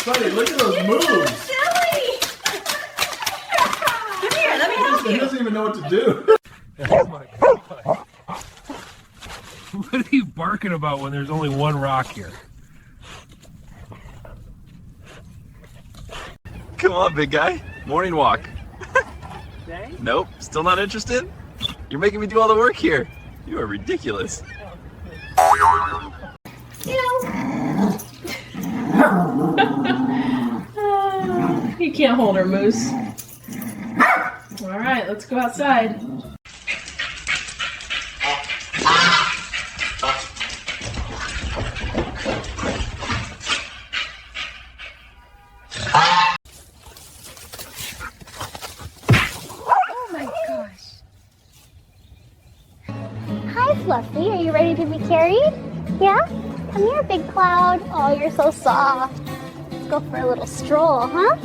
Buddy, look at those moves. Silly! Come here, let me help you. He doesn't even know what to do. Oh my God. What are you barking about when there's only one rock here? Come on, big guy. Morning walk. Nope, still not interested? You're making me do all the work here. You are ridiculous. You can't hold her, Moose. All right, let's go outside. Oh my gosh. Hi, Fluffy. Are you ready to be carried? Yeah? Come here, Big Cloud. Oh, you're so soft. Let's go for a little stroll, huh?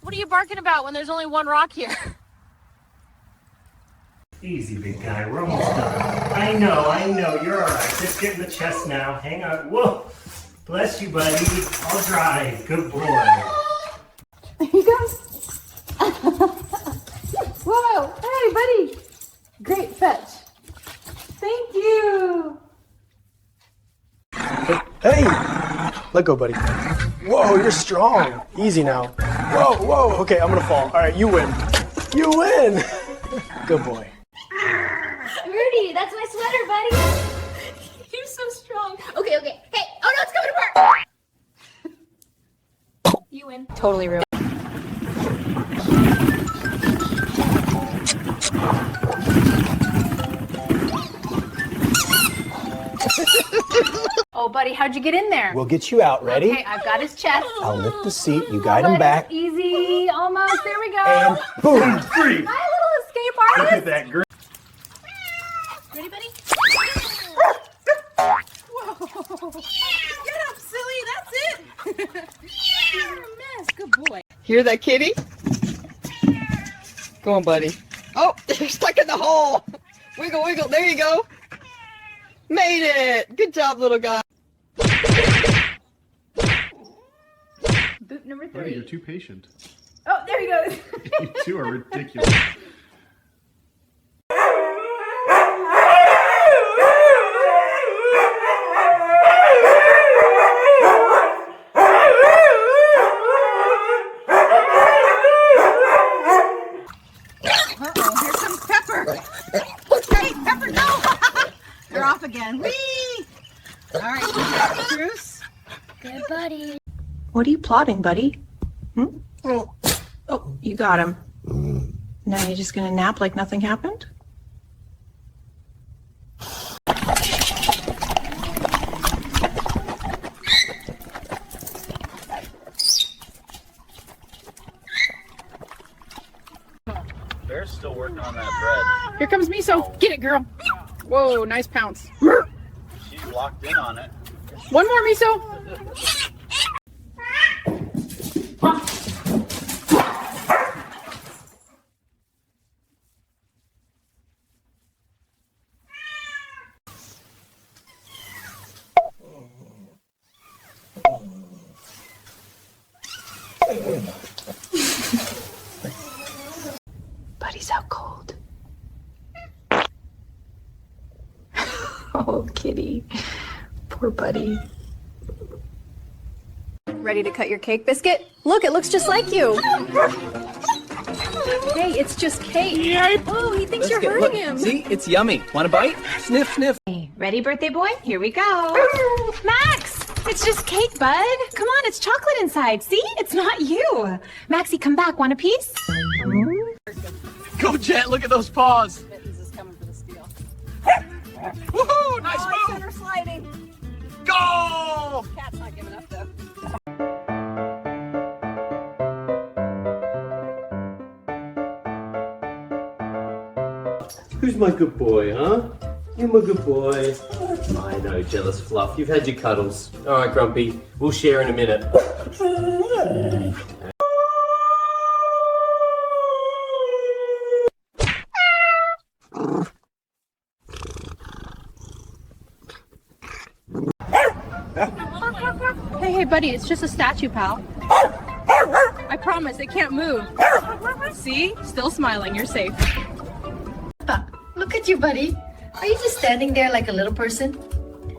What are you barking about when there's only one rock here? Easy, big guy. We're almost done. I know. You're all right. Just get in the chest now. Hang on. Whoa. Bless you, buddy. I'll drive. Good boy. There he goes. Whoa. Hey, buddy. Great fetch. Thank you. Hey! Let go, buddy. Whoa, you're strong. Easy now. Whoa. Okay, I'm gonna fall. All right, you win. You win! Good boy. Rudy, that's my sweater, buddy. You're so strong. Okay. Hey, oh no, it's coming apart. You win. Totally real. Oh, buddy, how'd you get in there? We'll get you out. Ready? Okay, I've got his chest. I'll lift the seat. You guide him back. Easy, almost. There we go. And boom! Free. My little escape Look artist. at that girl. Ready, buddy? Whoa. Get up, silly. That's it. You're a mess. Good boy. Hear that, kitty? Go on, buddy. Oh, you're stuck in the hole. Wiggle, wiggle. There you go. Made it. Good job, little guy. Boot number 3. Buddy, you're too patient. Oh, there he goes. You two are ridiculous. Uh-oh, here comes Pepper. Hey, Pepper, no. You're off again. Whee! All right, Bruce. Good buddy. What are you plotting, buddy? Oh, you got him. Now you're just gonna nap like nothing happened? Bear's still working on that bread. Here comes Miso. Get it, girl. Whoa, nice pounce. She's locked in on it. One more, Miso. Buddy's out cold. Oh, kitty. Poor buddy. Ready to cut your cake biscuit? Look, it looks just like you. Hey, it's just cake. Oh, he thinks you're hurting him. See, it's yummy. Want a bite? Sniff, sniff. Ready, birthday boy? Here we go. Max, it's just cake, bud. Come on, it's chocolate inside. See? It's not you. Maxie, come back. Want a piece? Go, Jet. Look at those paws. Mittens is coming for the steal. Woohoo! Nice Oh, move. center sliding. Go! Cat's not giving up, though. Who's my good boy, huh? You're my good boy. I know, jealous fluff. You've had your cuddles. All right, Grumpy. We'll share in a minute. buddy, it's just a statue, pal. I promise, it can't move. See? Still smiling, you're safe. Look at you, buddy. Are you just standing there like a little person?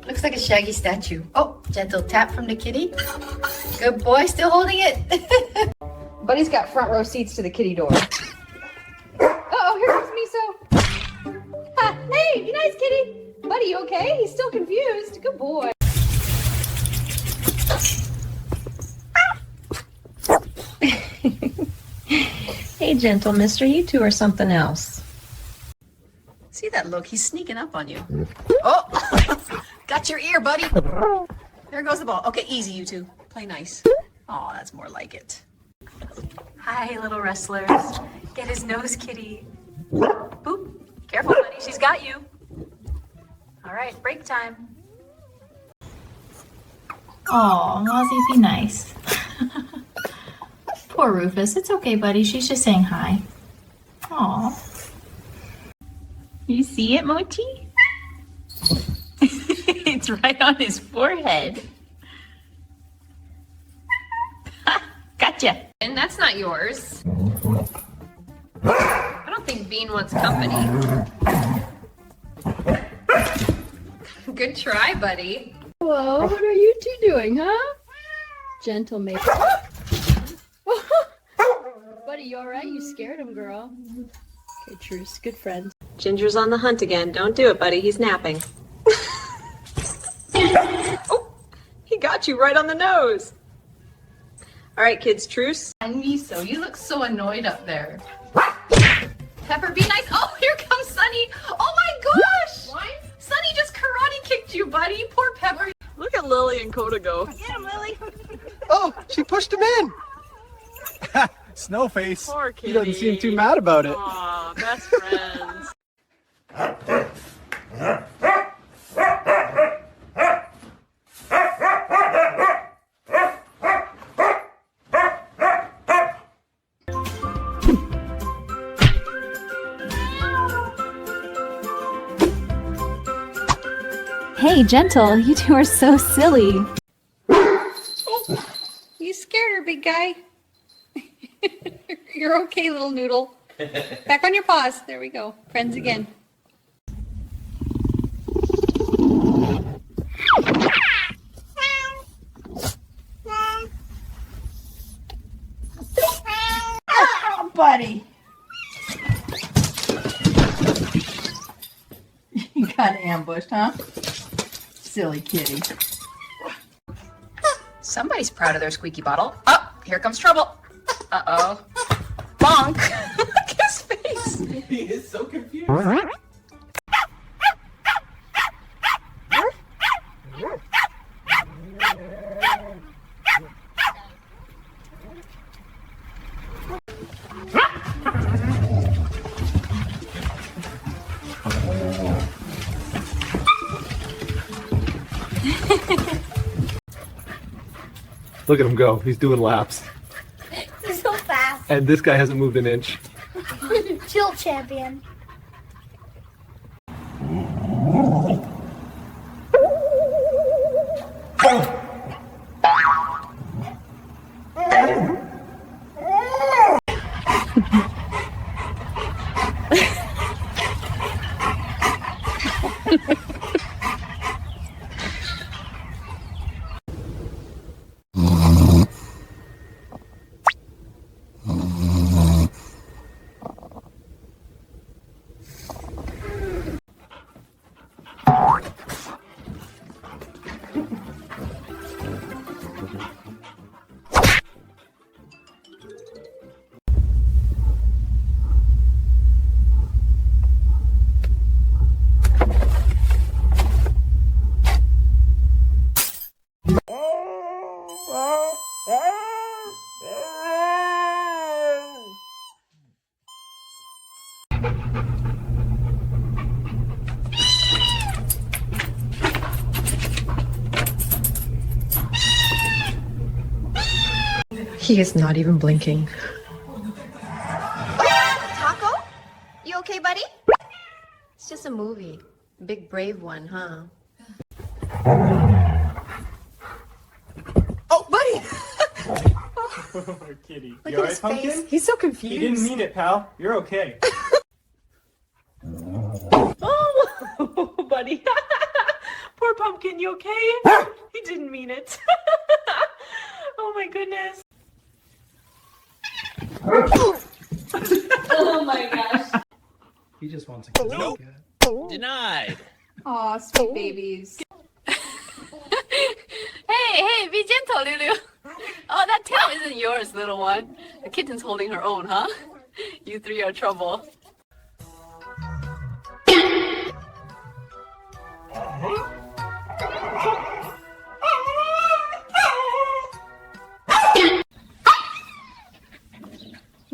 Looks like a shaggy statue. Oh, gentle tap from the kitty. Good boy, still holding it. Buddy's got front row seats to the kitty door. Uh-oh, here comes Miso. Ha, hey, be nice, kitty. Buddy, you okay? He's still confused. Good boy. Hey, gentle mister, you two are something else. See that look? He's sneaking up on you. Oh, got your ear, buddy. There goes the ball. Okay, easy, you two. Play nice. Oh, that's more like it. Hi, little wrestlers. Get his nose, kitty. Boop. Careful, buddy. She's got you. All right, break time. Oh, Mozzie, be nice. Poor Rufus. It's okay, buddy. She's just saying hi. Aw. You see it, Mochi? It's right on his forehead. Gotcha. And that's not yours. I don't think Bean wants company. Good try, buddy. Whoa, what are you two doing, huh? Gentle mate. Buddy, you alright? You scared him, girl. Okay, truce. Good friends. Ginger's on the hunt again. Don't do it, buddy. He's napping. Oh, he got you right on the nose. All right, kids, truce. And Miso, you look so annoyed up there. Pepper, be nice. Oh, here comes Sunny. Oh my gosh! Sunny just karate kicked you, buddy. Poor Pepper. Look at Lily and Coda go. Get him, Lily. Oh, she pushed him in. Snowface. Poor He doesn't kitty. seem too mad about it. Aw, best friends. Hey, Gentle, you two are so silly. You scared her, big guy. You're okay, little noodle. Back on your paws. There we go. Friends again. Oh, buddy. You got ambushed, huh? Silly kitty. Somebody's proud of their squeaky bottle. Oh, here comes trouble. Uh-oh. Bonk. Look at his face. He is so confused. Look at him go. He's doing laps. He's so fast. And this guy hasn't moved an inch. Chill champion. He is not even blinking. Taco? You okay, buddy? It's just a movie. Big brave one, huh? Oh, Poor kitty. Look You at alright, his Pumpkin? face. He's so confused. He didn't mean it, pal. You're okay. Oh, buddy. Poor Pumpkin, you okay? He didn't mean it. Oh my goodness. Oh my gosh. He just wants a kiss. Nope. Denied. Aw, sweet babies. Hey, be gentle, Lulu. Oh, that tail isn't yours, little one. The kitten's holding her own, huh? You three are trouble.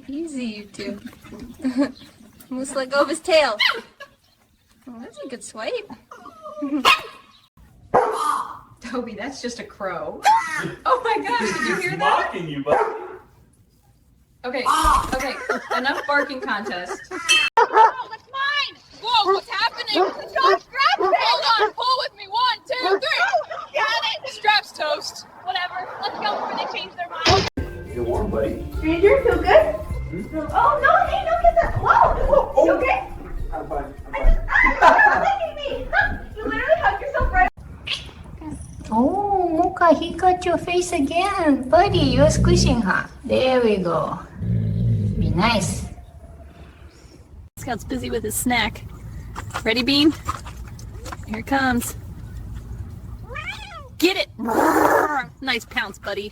Easy, you two. Almost let go of his tail. Oh, that's a good swipe. Toby, that's just a crow. Oh my gosh, did you hear He's that? mocking you, bud. Okay, okay, enough barking contest. Oh, that's mine! Whoa, what's happening? The strap's grabbing! Hold on, pull with me. 1, 2, 3. Got it! Strap's toast. Whatever, let's go before they change their mind. You're warm, buddy. Stranger, feel good? Oh, no, hey, don't get that. Whoa, you okay? I'm fine. Look at me. You literally hugged yourself right. Oh, Mocha, he got your face again. Buddy, you're squishing her. There we go. Be nice. Scout's busy with his snack. Ready, Bean? Here it comes. Get it! Nice pounce, buddy.